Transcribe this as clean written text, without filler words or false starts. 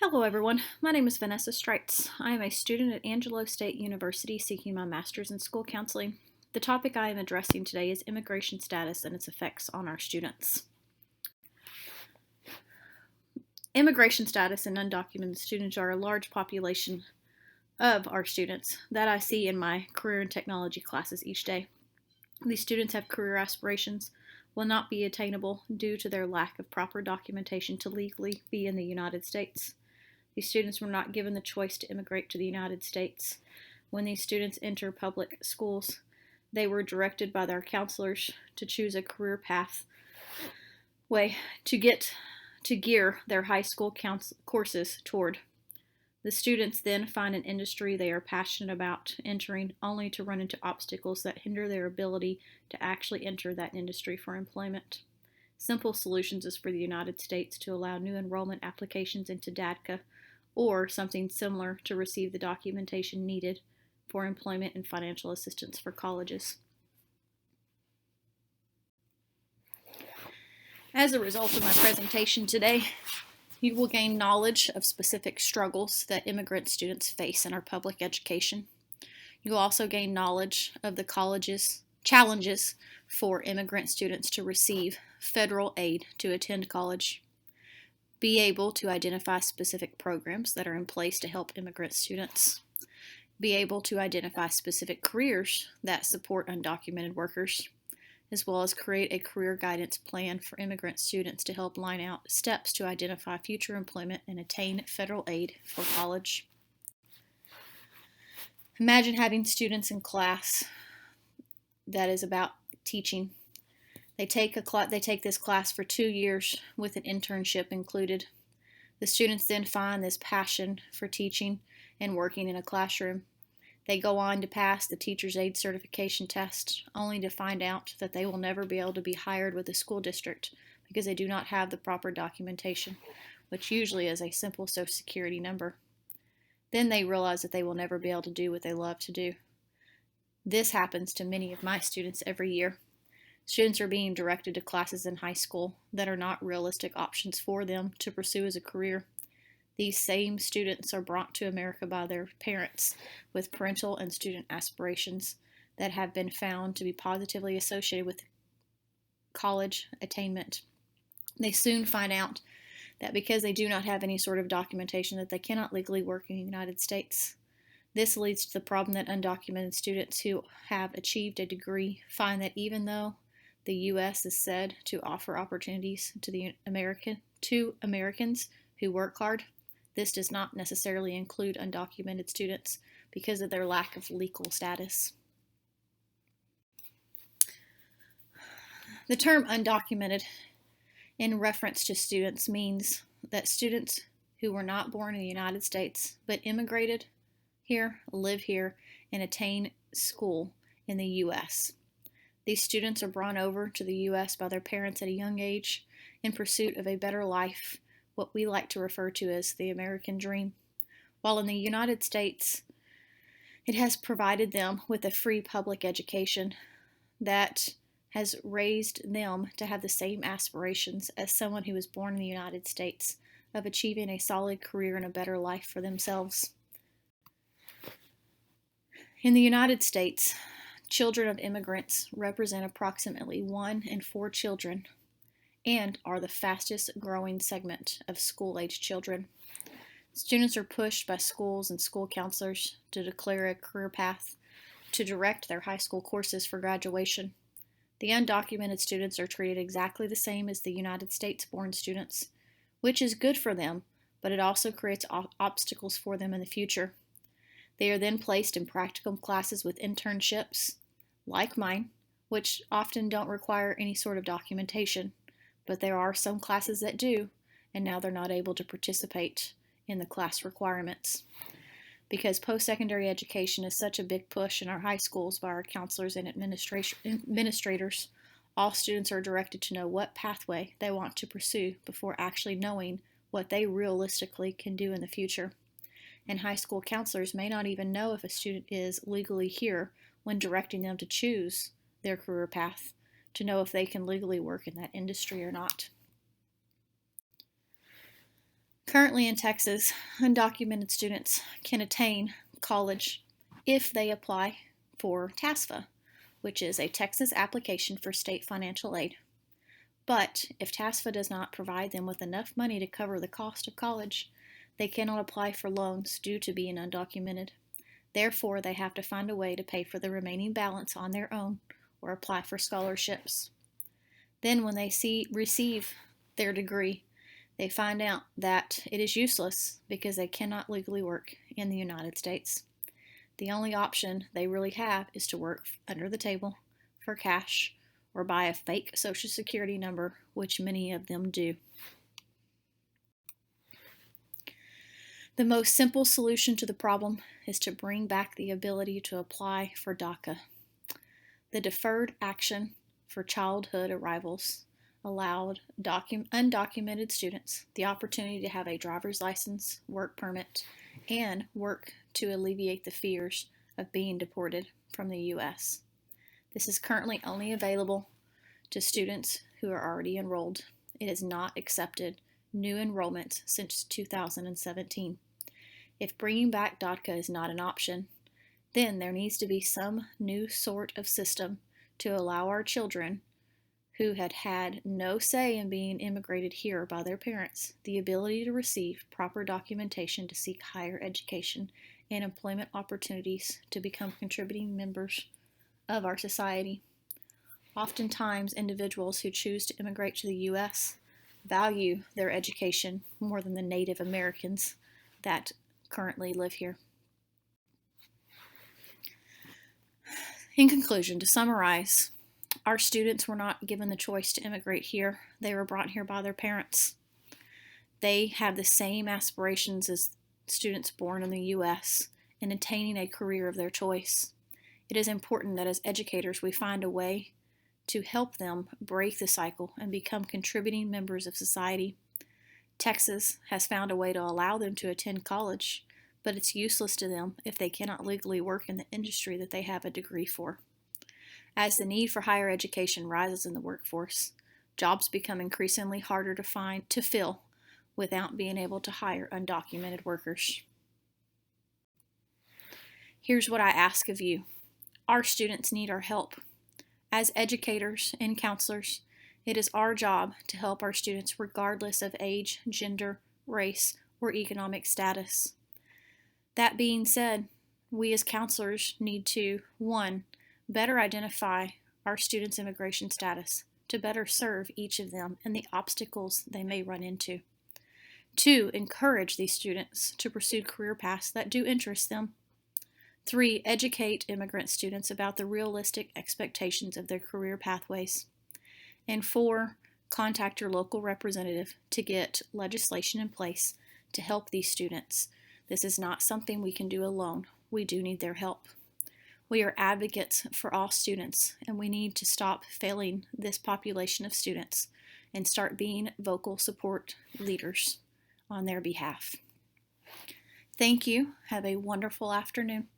Hello everyone, my name is Vanessa Streitz. I am a student at Angelo State University seeking my master's in school counseling. The topic I am addressing today is immigration status and its effects on our students. Immigration status and undocumented students are a large population of our students that I see in my career and technology classes each day. These students have career aspirations will not be attainable due to their lack of proper documentation to legally be in the United States. These students were not given the choice to immigrate to the United States. When these students enter public schools, they were directed by their counselors to choose a career pathway to gear their high school courses toward. The students then find an industry they are passionate about entering, only to run into obstacles that hinder their ability to actually enter that industry for employment. Simple solutions is for the United States to allow new enrollment applications into DADCA or something similar to receive the documentation needed for employment and financial assistance for colleges. As a result of my presentation today, you will gain knowledge of specific struggles that immigrant students face in our public education. You will also gain knowledge of the college's challenges for immigrant students to receive federal aid to attend college. Be able to identify specific programs that are in place to help immigrant students. Be able to identify specific careers that support undocumented workers, as well as create a career guidance plan for immigrant students to help line out steps to identify future employment and attain federal aid for college. Imagine having students in class that is about teaching. They take this class for 2 years with an internship included. The students then find this passion for teaching and working in a classroom. They go on to pass the teacher's aid certification test, only to find out that they will never be able to be hired with a school district because they do not have the proper documentation, which usually is a simple Social Security number. Then they realize that they will never be able to do what they love to do. This happens to many of my students every year. Students are being directed to classes in high school that are not realistic options for them to pursue as a career. These same students are brought to America by their parents with parental and student aspirations that have been found to be positively associated with college attainment. They soon find out that because they do not have any sort of documentation that they cannot legally work in the United States. This leads to the problem that undocumented students who have achieved a degree find that even though the U.S. is said to offer opportunities to Americans who work hard, this does not necessarily include undocumented students because of their lack of legal status. The term undocumented in reference to students means that students who were not born in the United States but immigrated here, live here, and attain school in the U.S. These students are brought over to the U.S. by their parents at a young age in pursuit of a better life, what we like to refer to as the American dream. While in the United States, it has provided them with a free public education that has raised them to have the same aspirations as someone who was born in the United States of achieving a solid career and a better life for themselves. In the United States, children of immigrants represent approximately 1 in 4 children and are the fastest growing segment of school-age children. Students are pushed by schools and school counselors to declare a career path to direct their high school courses for graduation. The undocumented students are treated exactly the same as the United States-born students, which is good for them, but it also creates obstacles for them in the future. They are then placed in practicum classes with internships, like mine, which often don't require any sort of documentation, but there are some classes that do, and now they're not able to participate in the class requirements. Because post-secondary education is such a big push in our high schools by our counselors and administrators, all students are directed to know what pathway they want to pursue before actually knowing what they realistically can do in the future. And high school counselors may not even know if a student is legally here when directing them to choose their career path, to know if they can legally work in that industry or not. Currently in Texas, undocumented students can attain college if they apply for TASFA, which is a Texas application for state financial aid. But if TASFA does not provide them with enough money to cover the cost of college, they cannot apply for loans due to being undocumented. Therefore, they have to find a way to pay for the remaining balance on their own or apply for scholarships. Then when they receive their degree, they find out that it is useless because they cannot legally work in the United States. The only option they really have is to work under the table for cash or buy a fake Social Security number, which many of them do. The most simple solution to the problem is to bring back the ability to apply for DACA. The Deferred Action for Childhood Arrivals allowed undocumented students the opportunity to have a driver's license, work permit, and work to alleviate the fears of being deported from the U.S. This is currently only available to students who are already enrolled. It has not accepted new enrollments since 2017. If bringing back DACA is not an option, then there needs to be some new sort of system to allow our children who had had no say in being immigrated here by their parents the ability to receive proper documentation to seek higher education and employment opportunities to become contributing members of our society. Oftentimes, individuals who choose to immigrate to the U.S. value their education more than the Native Americans that currently live here. In conclusion, to summarize, our students were not given the choice to immigrate here. They were brought here by their parents. They have the same aspirations as students born in the U.S. in attaining a career of their choice. It is important that as educators we find a way to help them break the cycle and become contributing members of society. Texas has found a way to allow them to attend college, but it's useless to them if they cannot legally work in the industry that they have a degree for. As the need for higher education rises in the workforce, jobs become increasingly harder to fill without being able to hire undocumented workers. Here's what I ask of you. Our students need our help. As educators and counselors, it is our job to help our students regardless of age, gender, race, or economic status. That being said, we as counselors need to, 1, better identify our students' immigration status to better serve each of them and the obstacles they may run into. 2, encourage these students to pursue career paths that do interest them. 3, educate immigrant students about the realistic expectations of their career pathways. And 4, contact your local representative to get legislation in place to help these students. This is not something we can do alone. We do need their help. We are advocates for all students, and we need to stop failing this population of students and start being vocal support leaders on their behalf. Thank you. Have a wonderful afternoon.